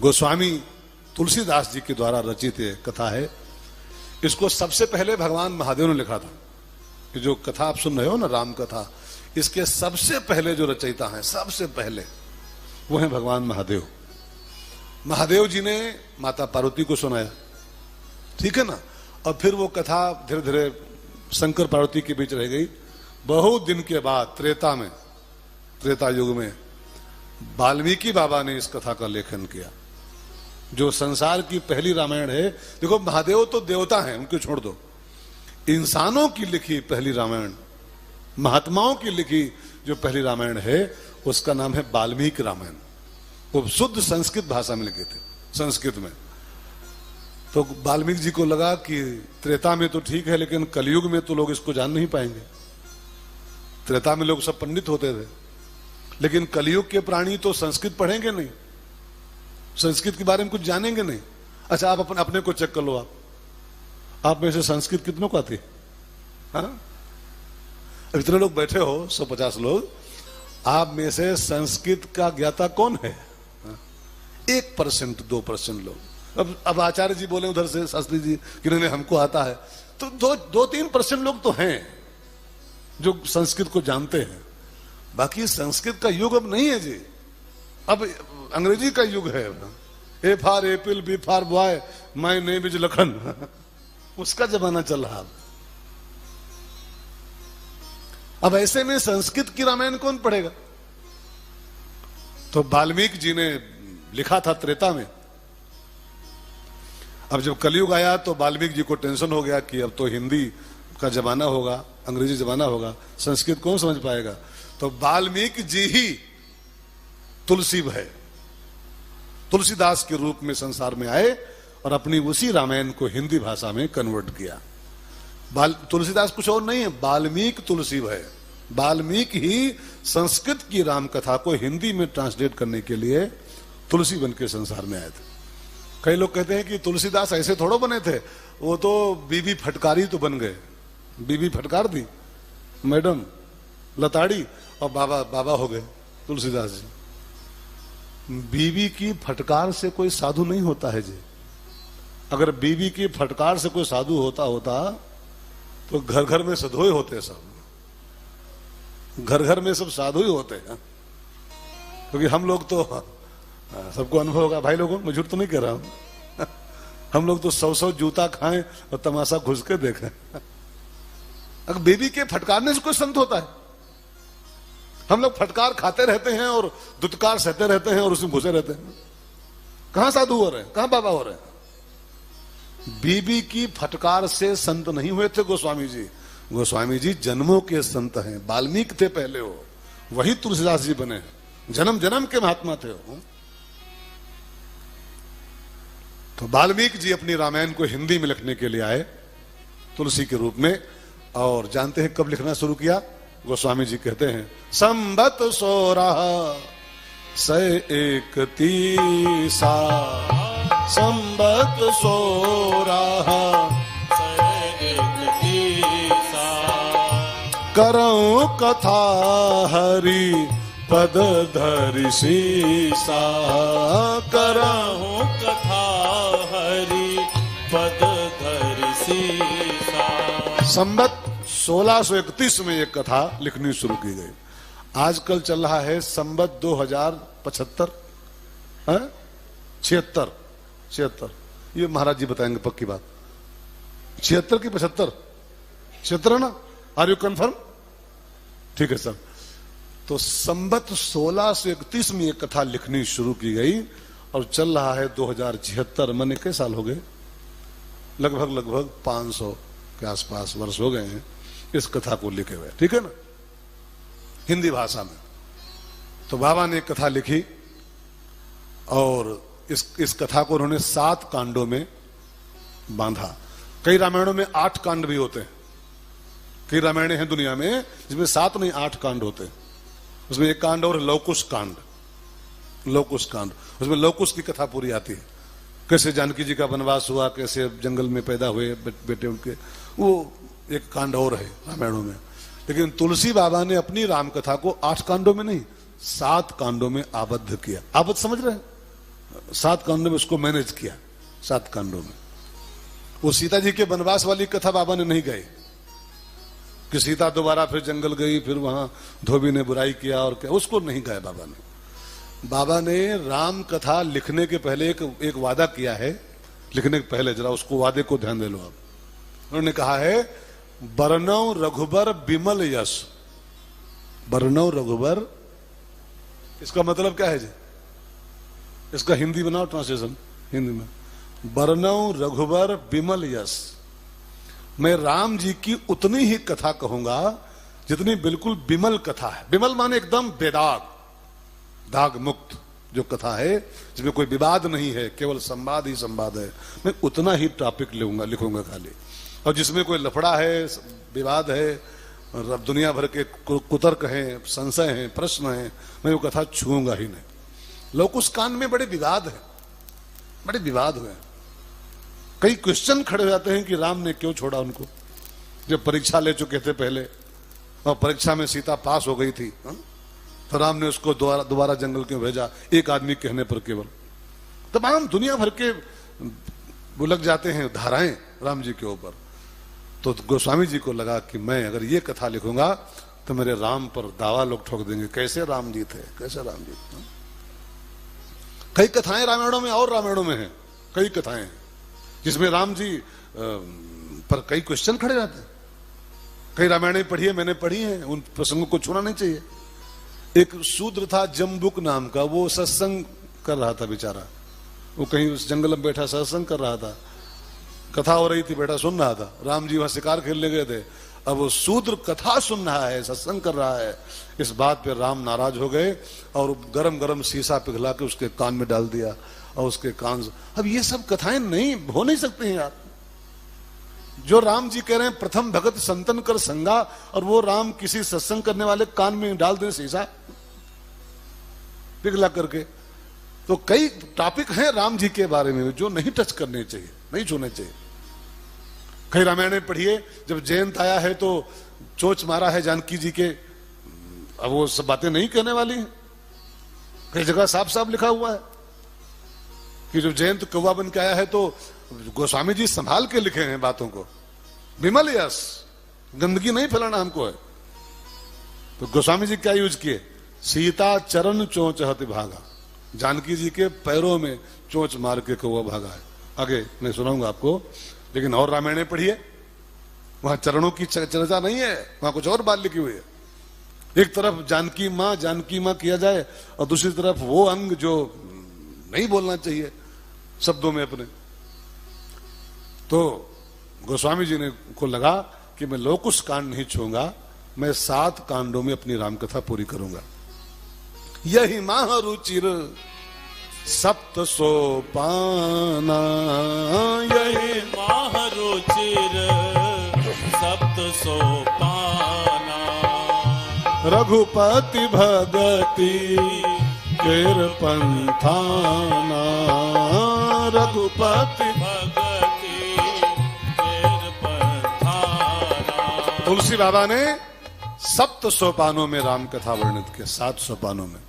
गोस्वामी तुलसीदास जी के द्वारा रचित ये कथा है। इसको सबसे पहले भगवान महादेव ने लिखा था। ये जो कथा आप सुन रहे हो ना, राम कथा, इसके सबसे पहले जो रचयिता हैं, सबसे पहले वो है भगवान महादेव। महादेव जी ने माता पार्वती को सुनाया, ठीक है ना, और फिर वो कथा धीरे धीरे शंकर पार्वती के बीच रह गई। बहुत दिन के बाद त्रेता युग में वाल्मीकि बाबा ने इस कथा का लेखन किया, जो संसार की पहली रामायण है। देखो, महादेव तो देवता हैं, उनको छोड़ दो। इंसानों की लिखी पहली रामायण, महात्माओं की लिखी जो पहली रामायण है, उसका नाम है वाल्मीकि रामायण। वो शुद्ध संस्कृत भाषा में लिखे थे, संस्कृत में। तो वाल्मीकि जी को लगा कि त्रेता में तो ठीक है, लेकिन कलयुग में तो लोग इसको जान नहीं पाएंगे। त्रेता में लोग सब पंडित होते थे, लेकिन कलयुग के प्राणी तो संस्कृत पढ़ेंगे नहीं, संस्कृत के बारे में कुछ जानेंगे नहीं। अच्छा, आप अपने को चेक कर लो। आप में से संस्कृत कितनों को आती? हाँ, इतने लोग बैठे हो, 150 लोग, आप में से संस्कृत का ज्ञाता कौन है? 1% 2% लोग। अब आचार्य जी बोले उधर से, शास्त्री जी, कि नहीं हमको आता है, तो 2-3% लोग तो हैं जो संस्कृत को जानते हैं। बाकी संस्कृत का युग अब नहीं है जी, अब अंग्रेजी का युग है। A for apple, B for boy, my name is Lakhan, उसका जमाना चल रहा। अब ऐसे में संस्कृत की रामायण कौन पढ़ेगा? तो वाल्मीकि जी ने लिखा था त्रेता में। अब जब कलयुग आया तो वाल्मीकि जी को टेंशन हो गया कि अब तो हिंदी का जमाना होगा, अंग्रेजी जमाना होगा, संस्कृत कौन समझ पाएगा। तो वाल्मीकि जी ही तुलसी है, तुलसीदास के रूप में संसार में आए और अपनी उसी रामायण को हिंदी भाषा में कन्वर्ट किया। तुलसीदास कुछ और नहीं है, वाल्मीकि तुलसी है। वाल्मीकि ही संस्कृत की राम कथा को हिंदी में ट्रांसलेट करने के लिए तुलसी बन के संसार में आए थे। कई लोग कहते हैं कि तुलसीदास ऐसे थोड़ो बने थे, वो तो बीबी फटकारी तो बन गए। बीबी फटकार दी, मैडम लताड़ी, और बाबा हो गए तुलसीदास जी। बीबी की फटकार से कोई साधु नहीं होता है जी। अगर बीबी की फटकार से कोई साधु होता तो घर घर में साधु होते, सब घर घर में सब साधु ही होते हैं। क्योंकि हम लोग तो, सबको अनुभव होगा भाई लोगों, मैं झूठ तो नहीं कह रहा हूं, हम लोग तो 100 जूता खाएं और तमाशा घुस के देखें। अगर बीबी के फटकारने से कोई संत होता है? हम लोग फटकार खाते रहते हैं और दुत्कार सहते रहते हैं और उसमें घुसे रहते हैं। कहां साधु हो रहे हैं, कहां बाबा हो रहे हैं? बीबी की फटकार से संत नहीं हुए थे गोस्वामी जी। गोस्वामी जी जन्मों के संत हैं। वाल्मीकि थे पहले, हो वही तुलसीदास जी बने हैं, जन्म जन्म के महात्मा थे हो। तो वाल्मीकि जी अपनी रामायण को हिंदी में लिखने के लिए आए तुलसी के रूप में। और जानते हैं कब लिखना शुरू किया? गोस्वामी जी कहते हैं, संबत 16 सै 31 संबत 16 सै 31 करऊं कथा हरि पद धरि सीसा। करऊं कथा हरि पद धरि सीसा। संबत 1631 में एक कथा लिखनी शुरू की गई। आजकल चल रहा है संबत 2075, 76। ये महाराज जी बताएंगे पक्की बात। 76 की 75? 76 ना? Are you confirm? ठीक है सर। तो संबत 1631 में एक कथा लिखनी शुरू की गई और चल रहा है 2076। मैंने कई साल हो गए, लगभग 500 के आसपास वर्ष हो गए हैं इस कथा को लिखे हुए, ठीक है ना, हिंदी भाषा में। तो बाबा ने एक कथा लिखी और इस कथा को उन्होंने 7 कांडों में बांधा। कई रामायणों में 8 कांड भी होते हैं। कई रामायण हैं दुनिया में जिसमें 7 नहीं 8 कांड होते हैं। उसमें एक कांड और लवकुश कांड, उसमें लवकुश की कथा पूरी आती है। कैसे जानकी जी का वनवास हुआ, कैसे जंगल में पैदा हुए बेटे उनके, वो एक कांड और है रामायणों में। लेकिन तुलसी बाबा ने अपनी राम कथा को 8 कांडों में नहीं 7 कांडों में आबद्ध किया। आबद्ध समझ रहे हैं? 7 कांडों में उसको मैनेज किया। 7 कांडों में वो सीता जी के वनवास वाली कथा बाबा ने नहीं गाई कि सीता दोबारा फिर जंगल गई, फिर वहां धोबी ने बुराई किया और क्या, उसको नहीं गाया बाबा ने। बाबा ने राम कथा लिखने के पहले एक वादा किया है। लिखने के पहले जरा उसको वादे को ध्यान दे लो आप। उन्होंने कहा है बरनौ रघुबर बिमल यश। बरनौ रघुबर, इसका मतलब क्या है जी? इसका हिंदी बनाओ ट्रांसलेशन हिंदी में। बरनौ रघुबर बिमल यश, मैं राम जी की उतनी ही कथा कहूंगा जितनी बिल्कुल बिमल कथा है। बिमल माने एकदम बेदाग, दाग मुक्त जो कथा है, जिसमें कोई विवाद नहीं है, केवल संवाद ही संवाद है। मैं उतना ही टॉपिक लिखूंगा खाली। और जिसमें कोई लफड़ा है, विवाद है, और दुनिया भर के कुतर्क हैं, संशय हैं, प्रश्न हैं, मैं वो कथा छूंगा ही नहीं। लोग उस कांड में बड़े विवाद है, बड़े विवाद हुए। कई क्वेश्चन खड़े हो जाते हैं कि राम ने क्यों छोड़ा उनको, जब परीक्षा ले चुके थे पहले और परीक्षा में सीता पास हो गई थी, तो राम ने उसको दोबारा जंगल क्यों भेजा? एक आदमी कहने पर केवल तमाम दुनिया भर के वो लग जाते हैं धाराएं राम जी के ऊपर। तो गोस्वामी जी को लगा कि मैं अगर ये कथा लिखूंगा तो मेरे राम पर दावा लोग ठोक देंगे, कैसे राम जी थे, कैसे राम जी थे। कई कथाएं रामायणों में और रामायणों में हैं, कई कथाएं जिसमें राम जी पर कई क्वेश्चन खड़े रहते हैं। कई रामायणें पढ़ी है, मैंने पढ़ी है, उन प्रसंगों को छूना नहीं चाहिए। एक शूद्र था जम्बुक नाम का, वो सत्संग कर रहा था बेचारा। वो कहीं उस जंगल में बैठा सत्संग कर रहा था, कथा हो रही थी, बैठा सुन रहा था। राम जी वहां शिकार खेलने गए थे। अब वो शूद्र कथा सुन रहा है, सत्संग कर रहा है। इस बात पे राम नाराज हो गए और गरम गरम शीशा पिघला के उसके कान में डाल दिया और उसके कान। अब ये सब कथाएं नहीं हो नहीं सकती हैं यार। जो राम जी कह रहे हैं प्रथम भगत संतन कर संगा, और वो राम किसी सत्संग करने वाले कान में डाल दें शीशा पिघला करके। तो कई टॉपिक हैं राम जी के बारे में जो नहीं टच करने चाहिए, नहीं छूने चाहिए। कई रामायण पढ़िए, जब जयंत आया है तो चोच मारा है जानकी जी के, अब वो सब बातें नहीं कहने वाली हैं। कई जगह साफ साफ लिखा हुआ है कि जब जयंत कौवा बन के आया है तो गोस्वामी जी संभाल के लिखे हैं बातों को। विमल यश, गंदगी नहीं फैलाना हमको है। तो गोस्वामी जी क्या यूज किए? सीता चरण चोंच हति भागा, जानकी जी के पैरों में चोंच मार के कौवा भागा है। आगे मैं सुनाऊंगा आपको, लेकिन और रामायण पढ़िए, वहां चरणों की चर्चा नहीं है, वहां कुछ और बात लिखी हुई है। एक तरफ जानकी मां किया जाए और दूसरी तरफ वो अंग जो नहीं बोलना चाहिए शब्दों में अपने। तो गोस्वामी जी ने को लगा कि मैं लोकुश कांड नहीं छूंगा, मैं 7 कांडों में अपनी रामकथा पूरी करूंगा। यही माह रुचिर सप्त सोपाना, यही माह रुचिर सप्त सोपाना, रघुपति भगति केर पंथाना, रघुपति भगति केर पंथाना। तुलसी बाबा ने 7 सोपानों में राम कथा वर्णित किया, 7 सोपानों में।